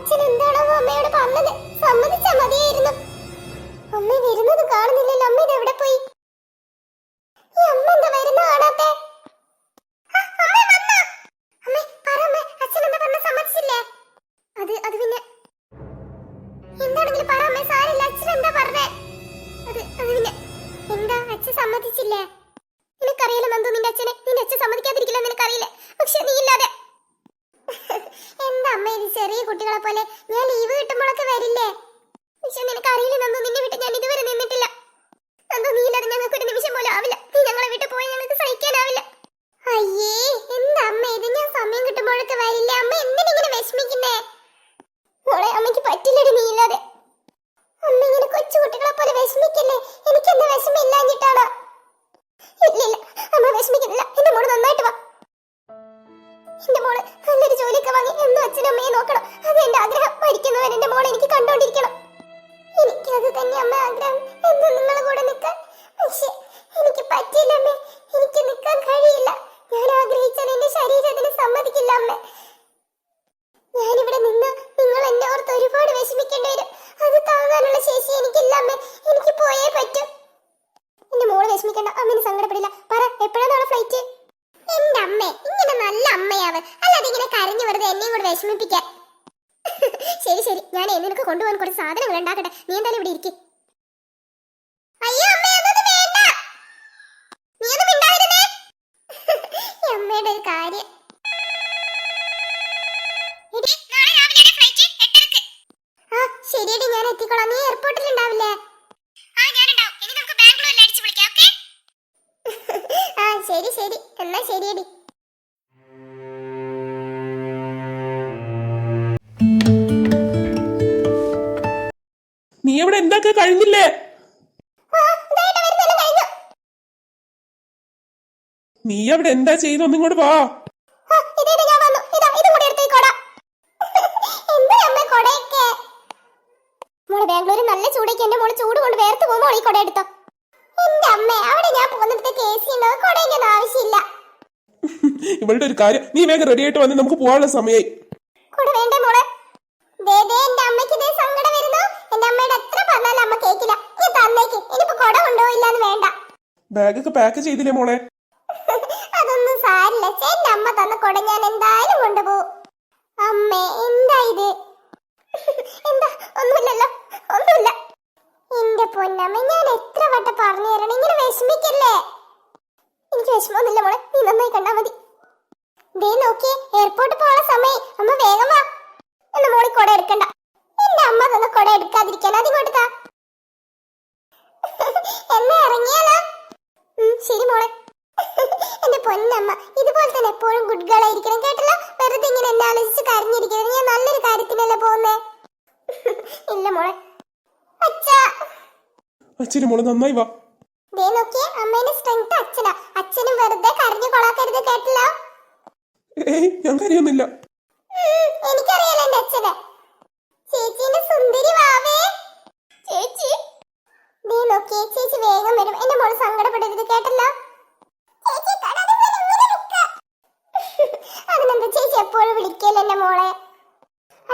അച്ഛൻ എന്താണോ അമ്മയോട് പറഞ്ഞത്? സമ്മതിച്ചാ മതിയായിരുന്നു. അമ്മ വരുന്നത് കാണുന്നില്ലല്ലോ. അമ്മ ഇത് എവിടെ പോയി? ഈ അമ്മ എന്താ വരുന്ന കാണാത്തെ? അത് പിന്നെ എന്താണെങ്കിലും പറ അമ്മേ, സാരില്ല. അച്ഛൻ എന്താ പറഞ്ഞേ? അത് പിന്നെ എന്താ അച്ഛൻ സമ്മതിച്ചില്ലേ? നിനക്കറിയില്ല നന്ദു, നിന്റെ അച്ഛൻ സമ്മതിക്കാതിരിക്കില്ല നിനക്കറിയില്ല. പക്ഷെ നീ ഇല്ലാതെ എന്താ അമ്മ ഇത് ചെറിയ കുട്ടികളെ പോലെ? ഞാൻ ലീവ് കിട്ടുമ്പോഴൊക്കെ വരില്ലേ? പക്ഷെ നിനക്കറിയില്ല നന്ദു, നിന്നെ വിട്ട് ഞാൻ ഇതുവരെ നിന്നിട്ടില്ല. നന്ദു, നീ ഇല്ലാതെ ഞങ്ങൾക്ക് ഒരു നിമിഷം പോലും ആവില്ല. നീ ഞങ്ങളെ വിട്ട് പോയി ഞങ്ങൾക്ക് സഹിക്കാനാവില്ല. അയ്യേ, എന്താ അമ്മ ഇത്? ഞാൻ സമയം കിട്ടുമ്പോഴൊക്കെ വരില്ലേ? അമ്മ എന്തിനിങ്ങനെ വിഷമിക്കുന്നേ? മോളെ, അമ്മയ്ക്ക് പറ്റില്ലടി നീ ഇല്ലാതെ. അമ്മ ഇങ്ങനെ കൊച്ചു കുട്ടികളെ പോലെ വിഷമിക്കല്ലേ. എനിക്കെന്താ വിഷമം ഇല്ലാഞ്ഞിട്ടാണോ? ഇല്ല, അമ്മ വിഷമിക്കുന്നില്ല. എന്റെ മോള് നന്നായിട്ട് വാ. എന്റെ മോള് നല്ലൊരു ജോലിയൊക്കെ വാങ്ങി എന്നും അച്ഛനും അമ്മയെ നോക്കണം. അത് എന്റെ ആഗ്രഹം. മരിക്കുന്നവരെ എന്റെ മോളെ എനിക്ക് കണ്ടോണ്ടിരിക്കണം. എനിക്കത് തന്നെ അമ്മ ആഗ്രഹം, എന്നും നിങ്ങളെ കൂടെ നിൽക്കാൻ. പക്ഷെ എനിക്ക് പറ്റില്ല അമ്മേ. എനിക്ക് നിൽക്കാൻ കഴിയില്ല. ഞാൻ ആഗ്രഹിച്ചാൽ എന്റെ ശരീരം അതിന് സമ്മതിക്കില്ല അമ്മേ. ഞാനിവിടെ നിന്ന് നിങ്ങൾ എന്നെ ഓർത്ത് ഒരുപാട് വിഷമിക്കേണ്ടി വരും. അത് താങ്ങാനുള്ള ശേഷി എനിക്കില്ല അമ്മേ. എനിക്ക് പോയേ പറ്റൂ. എന്റെ മോള് വിഷമിക്കണ്ട. അമ്മന് സങ്കടപ്പെടില്ല. പറ, എപ്പോഴാണ് ഫ്ലൈറ്റ്? എന്റെ അമ്മേ, ഇങ്ങനെ നല്ല അമ്മയാവ്, അല്ലാതെ ഇങ്ങനെ കരഞ്ഞു വെറുതെ എന്നെയും കൂടെ വിഷമിപ്പിക്കാൻ. ശരി, ഞാൻ നിനക്ക് കൊണ്ടുപോകാൻ കുറച്ച് സാധനങ്ങൾ ഉണ്ടാക്കട്ടെ. നീ എന്തായാലും ഇവിടെ ഇരിക്കും. അയ്യോ അമ്മേ, അതൊന്നും വേണ്ട. നീ ഒന്നും മിണ്ടാതിരുന്നേ. അമ്മയുടെ ഒരു കാര്യം. ശരിയടി, ഞാൻ എത്തിക്കോളാം. നീ എയർപോർട്ടിൽ ഉണ്ടാവില്ലേ? ശരി, എന്നാ ശരിയടി. നീ അവിടെ എന്തൊക്കെ കഴിഞ്ഞില്ലേ? നീ അവിടെ എന്താ ചെയ്യുന്നു? ഒന്നിങ്ങോട്ട് വാ. ബാംഗ്ലൂർ നല്ല ചൂടേക്ക് എന്റെ മോള് ചൂട് കൊണ്ട് വേർത്ത് പോകുമ്പോൾ ഈ കൊട എടുത്തോ. എന്റെ അമ്മ, അവിടെ ഞാൻ പോകുന്നിടത്തേക്ക് AC ഉണ്ടോ? കൊടേന്റെ ഒന്നും ആവശ്യമില്ല. ഇവളുടെ ഒരു കാര്യം, നീ വേഗം റെഡി ആയിട്ട് വന്ന് നമുക്ക് പോകാനുള്ള സമയമായി. കൊട വേണ്ടേ മോളെ? എന്റെ അമ്മയ്ക്ക് ഇതേ സങ്കടം വരുന്നു. എന്റെ അമ്മയുടെ എത്ര പറഞ്ഞാലും അമ്മ കേക്കില്ല. നീ തന്നേക്ക്. ഇനിയിപ്പോ കൊട കൊണ്ടുപോയില്ലാന്ന് വേണ്ട. ബാഗൊക്കെ പാക്ക് ചെയ്തില്ലേ മോളെ? അതൊന്നും സാരില്ല. എന്റെ അമ്മ തന്ന കൊട ഞാൻ എന്തായാലും കൊണ്ടുപോകും. അമ്മേ, എന്താ ഇത്? എന്താ? ഒന്നുമില്ലല്ലോ. ഒന്നുമില്ല. എന്റെ പൊന്നമ്മ, ഞാൻ എത്ര വട്ടം പറഞ്ഞു തരണം, ഇങ്ങനെ വിഷമിക്കല്ലേ. എനിക്ക് വിഷമമൊന്നുമില്ല മോളെ, നീ നന്നായി കണ്ടാ മതി. ദേ നോക്കിയേ, എയർപോർട്ട് പോകാനുള്ള സമയം. അമ്മ വേഗം വാ. എന്ന മോളി കൊട എടുക്കണ്ട. എന്റെ അമ്മ തന്ന കൊട എടുക്കാതിരിക്കാൻ അതിങ്ങോട്ട് താ. എന്നാ ഇറങ്ങിയാലോ? ശരി മോളെ. എന്റെ പൊന്നമ്മ, ഇതുപോലെ തന്നെ എപ്പോഴും ഗുഡ് ഗേൾ ആയിരിക്കണം കേട്ടല്ലോ. വെറുതെ ഇങ്ങനെ എന്നെ ആലോചിച്ച് കരഞ്ഞിരിക്കരുത്. ഞാൻ നല്ലൊരു കാര്യത്തിനല്ലേ പോകുന്നേ. ഇല്ല മോളെ. അച്ഛന് മോളെ നന്നായി വാ. ദേ നോക്കിയേ, അമ്മേന്റെ സ്ട്രെങ്ത് അച്ഛനാ. അച്ഛനും വെറുതെ കരഞ്ഞു കൊളാക്കരുത് കേട്ടല്ലോ. ഞാൻ കരയൊന്നുമില്ല. എനിക്കറിയാലോ എന്റെ അച്ഛനെ. ചേച്ചിന്റെ സുന്ദരി വാവേ. ചേച്ചി ദേ നോക്കിയേ, ചേച്ചി വേഗം വരും. എന്റെ മോള് സങ്കടപ്പെടരുത് കേട്ടല്ലോ. അതിനെന്താ, ചേച്ചി എപ്പോഴും വിളിക്കല്ലോ എന്റെ മോളെ.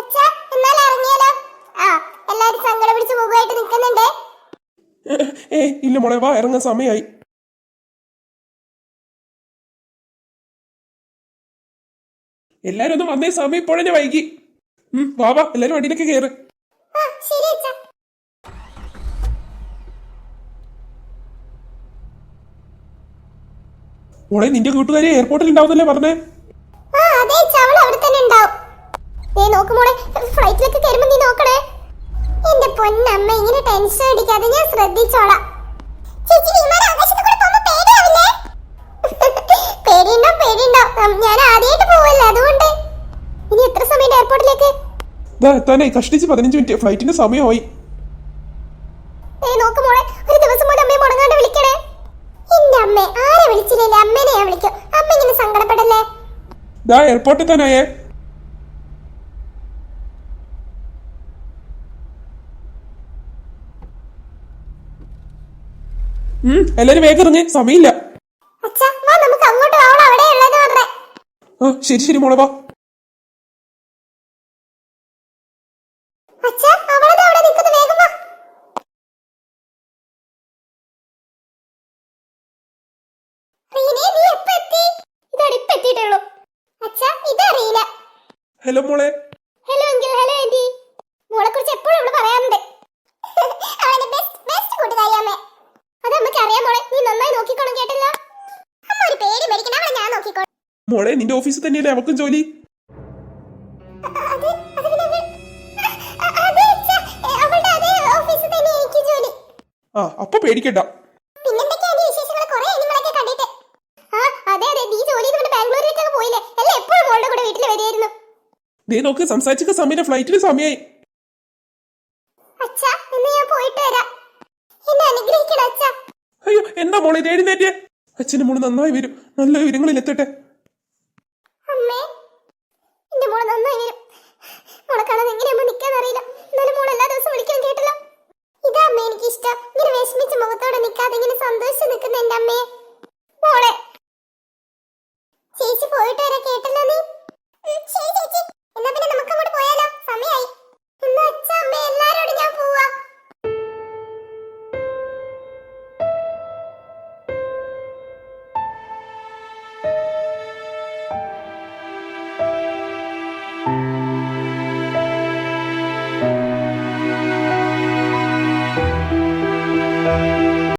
അച്ഛാ, എന്നാൽ ഇറങ്ങിയാലോ? എല്ലാരും സങ്കടം പിടിച്ച് മുഖമായിട്ട് നിൽക്കുന്നുണ്ടേ. ഇല്ല മോളെ, വാ, ഇറങ്ങാൻ സമയമായി. എല്ലാരും ഒന്നും വന്നേ, സമയം ഇപ്പോഴെ വൈകി. വാ, എല്ലാരും വണ്ടിയിലേക്ക് കയറ്. മോളെ, നിന്റെ കൂട്ടുകാരി എയർപോർട്ടിൽ ഉണ്ടാവുന്നല്ലേ പറഞ്ഞേ? ഫ്ലൈറ്റിലേക്ക് കയറുമ്പോ നീ നോക്കണേ. എന്റെ പൊന്നമ്മ, ഇങ്ങനെ ടെൻഷൻ അടിക്കാതെ, ഞാൻ ശ്രദ്ധിച്ചോളാം. പേടിയുണ്ടോ? ഞാൻ ആദ്യമായിട്ട് പോവല്ലേ, അതുകൊണ്ട്. ഇനി എത്ര സമയം എയർപോർട്ടിലേക്ക്? എത്താനായി, കഷ്ടിച്ച് 15 മിനിറ്റ്. ഫ്ലൈറ്റിന്റെ സമയമായി. നോക്ക് മോളെ, ഒരു ദിവസം പോലും അമ്മയെ മുടങ്ങാണ്ട് വിളിക്കണേ. എന്റെ അമ്മ ആരെ വിളിച്ചില്ലേ, അമ്മേനെ ഞാൻ വിളിക്കും. അമ്മ ഇങ്ങനെ സങ്കടപ്പെടല്ലേ. എയർപോർട്ടിൽ തന്നെയേ. എല്ലാരും വേഗം ഇറങ്ങി, സമയമില്ല. ശരി മോളെ, വാ. അച്ഛാ അവളത് അവിടെ നിൽക്കുന്നു, വേഗം വാ. റീനെ, നീ എപ്പോ എത്തി? ഇതാടി ഇപ്പോ എത്തിയിട്ടേ ഉള്ളൂ. അച്ഛാ ഇതറിയില്ല. ഹലോ മോളെ. Hello uncle, hello aunty. മോളെ കുറിച്ച് എപ്പോഴും അവള് പറയാറുണ്ട്. അവന്റെ ബെസ്റ്റ് കൂട്ടുകാരിയമ്മേ. അത് അമ്മയ്ക്ക് അറിയാം മോളെ, നീ നന്നായി നോക്കിക്കോണം കേട്ടല്ലോ. അമ്മ ഒരു പേടി മേടിക്കണം, അവളെ ഞാൻ നോക്കിക്കോളാം. മോളെ നിന്റെ ഓഫീസിൽ തന്നെയല്ലേ അവൾക്കും ജോലി? ആ അപ്പൊ പേടിക്കണ്ട. ദേ നോക്ക്, സംസാരിച്ചൊക്കെ സമയം ഫ്ലൈറ്റിന് സമയമായി. അയ്യോ എന്താ മോളെ എഴുന്നേറ്റേ? അച്ഛന്റെ മോള് നന്നായി വരും, നല്ല വിവരങ്ങളിൽ എത്തട്ടെ. മുഖത്തോടെ നിൽക്കാതെ ഇങ്ങനെ സന്തോഷിച്ച് നിൽക്കുന്ന എന്റെ അമ്മയെ. മോളെ ചേച്ചി പോയിട്ട് വരെ കേട്ടല്ലോ നീ. ശരി ചേച്ചി.